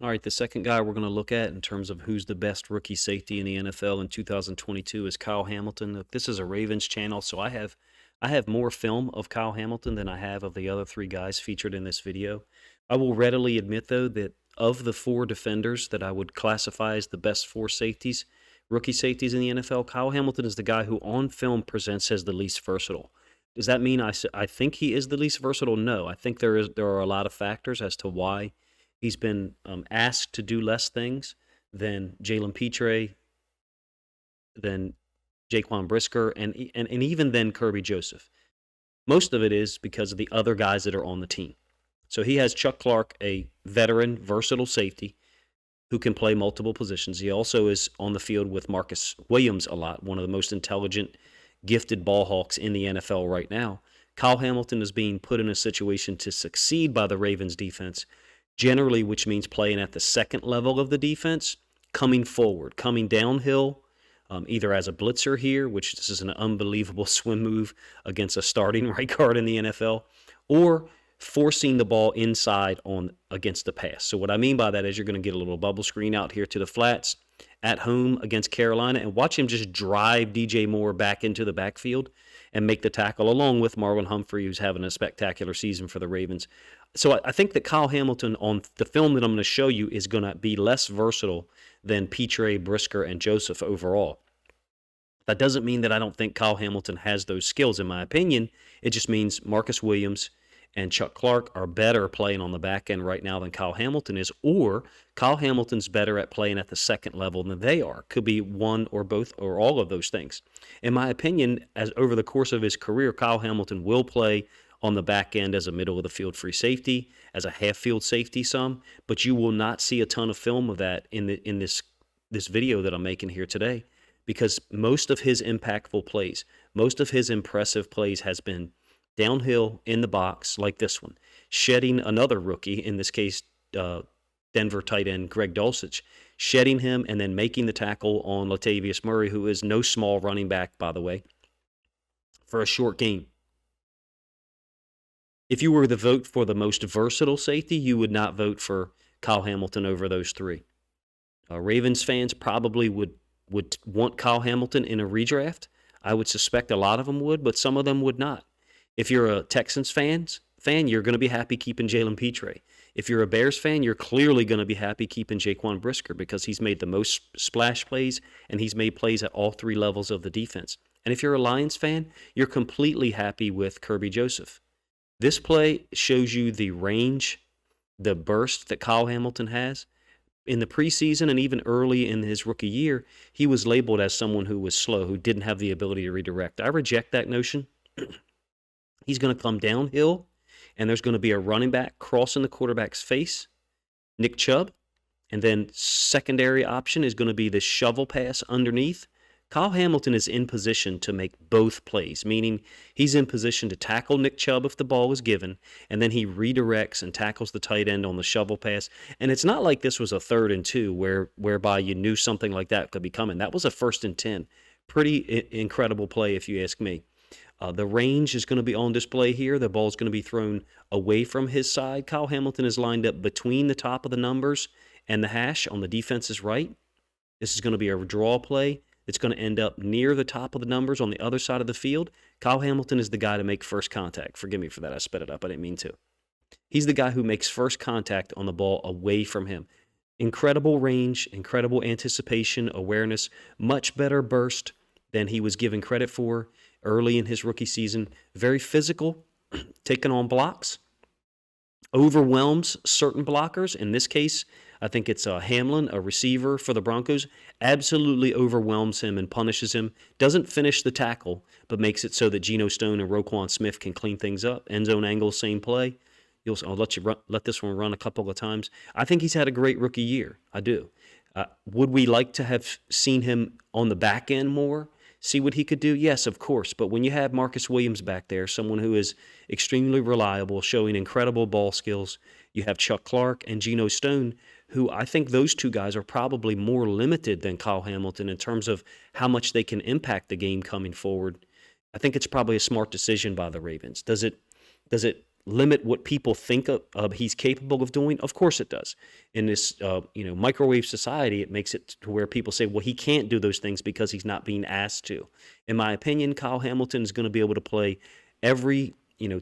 All right, the second guy we're going to look at in terms of who's the best rookie safety in the NFL in 2022 is Kyle Hamilton. Look, this is a Ravens channel, so I have more film of Kyle Hamilton than I have of the other three guys featured in this video. I will readily admit though that of the four defenders that I would classify as the best four safeties, rookie safeties in the NFL, Kyle Hamilton is the guy who on film presents as the least versatile. Does that mean I think he is the least versatile? No, I think there are a lot of factors as to why he's been asked to do less things than Jalen Petre, than Jaquan Brisker, and even then Kirby Joseph. Most of it is because of the other guys that are on the team. So he has Chuck Clark, a veteran, versatile safety who can play multiple positions. He also is on the field with Marcus Williams a lot, one of the most intelligent, gifted ball hawks in the NFL right now. Kyle Hamilton is being put in a situation to succeed by the Ravens defense, generally, which means playing at the second level of the defense, coming forward, coming downhill, either as a blitzer here, which this is an unbelievable swim move against a starting right guard in the NFL, or forcing the ball inside on against the pass. So what I mean by that is you're going to get a little bubble screen out here to the flats at home against Carolina and watch him just drive DJ Moore back into the backfield and make the tackle along with Marlon Humphrey, who's having a spectacular season for the Ravens. So I think that Kyle Hamilton on the film that I'm going to show you is going to be less versatile than Petre, Brisker, and Joseph overall. That doesn't mean that I don't think Kyle Hamilton has those skills, in my opinion. It just means Marcus Williams and Chuck Clark are better playing on the back end right now than Kyle Hamilton is, or Kyle Hamilton's better at playing at the second level than they are. Could be one or both or all of those things. In my opinion, as over the course of his career, Kyle Hamilton will play on the back end as a middle of the field free safety, as a half field safety some, but you will not see a ton of film of that in this video that I'm making here today, because most of his impactful plays, most of his impressive plays has been downhill in the box like this one, shedding another rookie, in this case Denver tight end Greg Dulcich, shedding him and then making the tackle on Latavius Murray, who is no small running back, by the way, for a short game. If you were to vote for the most versatile safety, you would not vote for Kyle Hamilton over those three. Ravens fans probably would want Kyle Hamilton in a redraft. I would suspect a lot of them would, but some of them would not. If you're a Texans fan, you're going to be happy keeping Jalen Petre. If you're a Bears fan, you're clearly going to be happy keeping Jaquan Brisker because he's made the most splash plays and he's made plays at all three levels of the defense. And if you're a Lions fan, you're completely happy with Kirby Joseph. This play shows you the range, the burst that Kyle Hamilton has. In the preseason and even early in his rookie year, he was labeled as someone who was slow, who didn't have the ability to redirect. I reject that notion. He's going to come downhill, and there's going to be a running back crossing the quarterback's face, Nick Chubb, and then secondary option is going to be the shovel pass underneath. Kyle Hamilton is in position to make both plays, meaning he's in position to tackle Nick Chubb if the ball is given, and then he redirects and tackles the tight end on the shovel pass. And it's not like this was a 3rd and 2 whereby you knew something like that could be coming. That was a 1st and 10. Pretty incredible play if you ask me. The range is going to be on display here. The ball is going to be thrown away from his side. Kyle Hamilton is lined up between the top of the numbers and the hash on the defense's right. This is going to be a draw play. It's going to end up near the top of the numbers on the other side of the field. Kyle Hamilton is the guy to make first contact. Forgive me for that. I sped it up. I didn't mean to. He's the guy who makes first contact on the ball away from him. Incredible range, incredible anticipation, awareness, much better burst than he was given credit for early in his rookie season. Very physical, taking on blocks, overwhelms certain blockers. In this case, I think it's Hamlin, a receiver for the Broncos, absolutely overwhelms him and punishes him. Doesn't finish the tackle, but makes it so that Geno Stone and Roquan Smith can clean things up. End zone angle, same play. I'll let this one run a couple of times. I think he's had a great rookie year. I do. Would we like to have seen him on the back end more? See what he could do? Yes, of course. But when you have Marcus Williams back there, someone who is extremely reliable, showing incredible ball skills, you have Chuck Clark and Geno Stone, who I think those two guys are probably more limited than Kyle Hamilton in terms of how much they can impact the game coming forward. I think it's probably a smart decision by the Ravens. Does it limit what people think of he's capable of doing? Of course it does. In this microwave society, it makes it to where people say, well, he can't do those things because he's not being asked to. In my opinion, Kyle Hamilton is going to be able to play every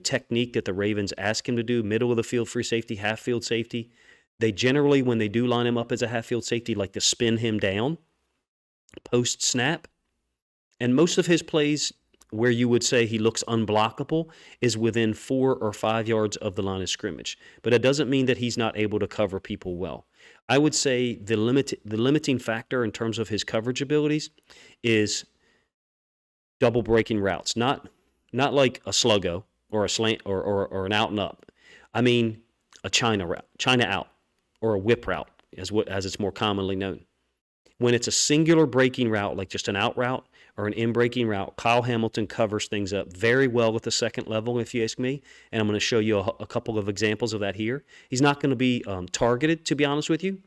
technique that the Ravens ask him to do: middle of the field free safety, half field safety. They generally, when they do line him up as a half field safety, like to spin him down post snap. And most of his plays where you would say he looks unblockable is within 4 or 5 yards of the line of scrimmage. But it doesn't mean that he's not able to cover people well. I would say the limiting factor in terms of his coverage abilities is double breaking routes, not like a sluggo or a slant or an out and up. I mean a China route, China out, or a whip route, as it's more commonly known. When it's a singular breaking route, like just an out route or an in-breaking route, Kyle Hamilton covers things up very well at the second level, if you ask me, and I'm going to show you a couple of examples of that here. He's not going to be targeted, to be honest with you,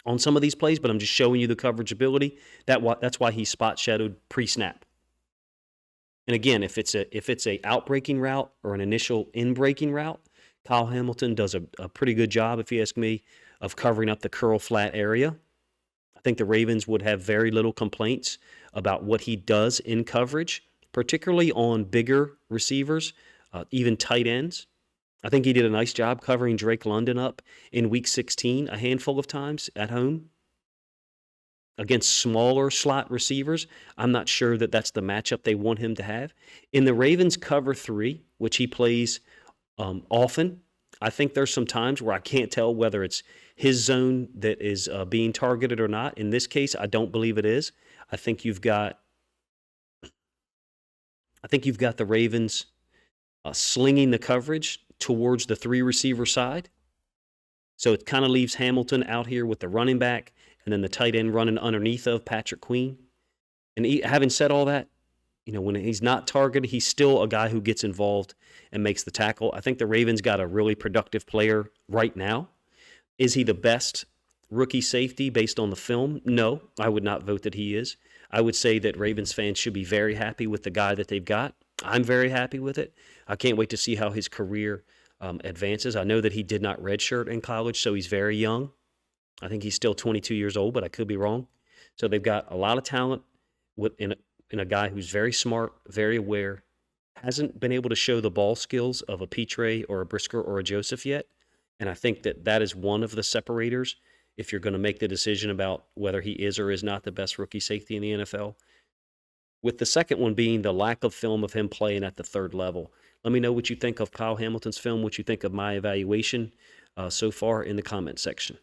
on some of these plays, but I'm just showing you the coverage ability. That's why he's spot shadowed pre-snap. And again, if it's a out-breaking route or an initial in-breaking route, Kyle Hamilton does a pretty good job, if you ask me, of covering up the curl flat area. I think the Ravens would have very little complaints about what he does in coverage, particularly on bigger receivers, even tight ends. I think he did a nice job covering Drake London up in Week 16 a handful of times at home against smaller slot receivers. I'm not sure that that's the matchup they want him to have. In the Ravens cover 3, which he plays often, I think there's some times where I can't tell whether it's his zone that is being targeted or not. In this case, I don't believe it is. I think you've got the Ravens slinging the coverage towards the 3 receiver side. So it kind of leaves Hamilton out here with the running back and then the tight end running underneath of Patrick Queen. And having said all that, when he's not targeted, he's still a guy who gets involved and makes the tackle. I think the Ravens got a really productive player right now. Is he the best rookie safety based on the film? No, I would not vote that he is. I would say that Ravens fans should be very happy with the guy that they've got. I'm very happy with it. I can't wait to see how his career advances. I know that he did not redshirt in college, so he's very young. I think he's still 22 years old, but I could be wrong. So they've got a lot of talent in a guy who's very smart, very aware, hasn't been able to show the ball skills of a Pitre or a Brisker or a Joseph yet. And I think that is one of the separators if you're going to make the decision about whether he is or is not the best rookie safety in the NFL. With the second one being the lack of film of him playing at the third level. Let me know what you think of Kyle Hamilton's film, what you think of my evaluation so far in the comment section.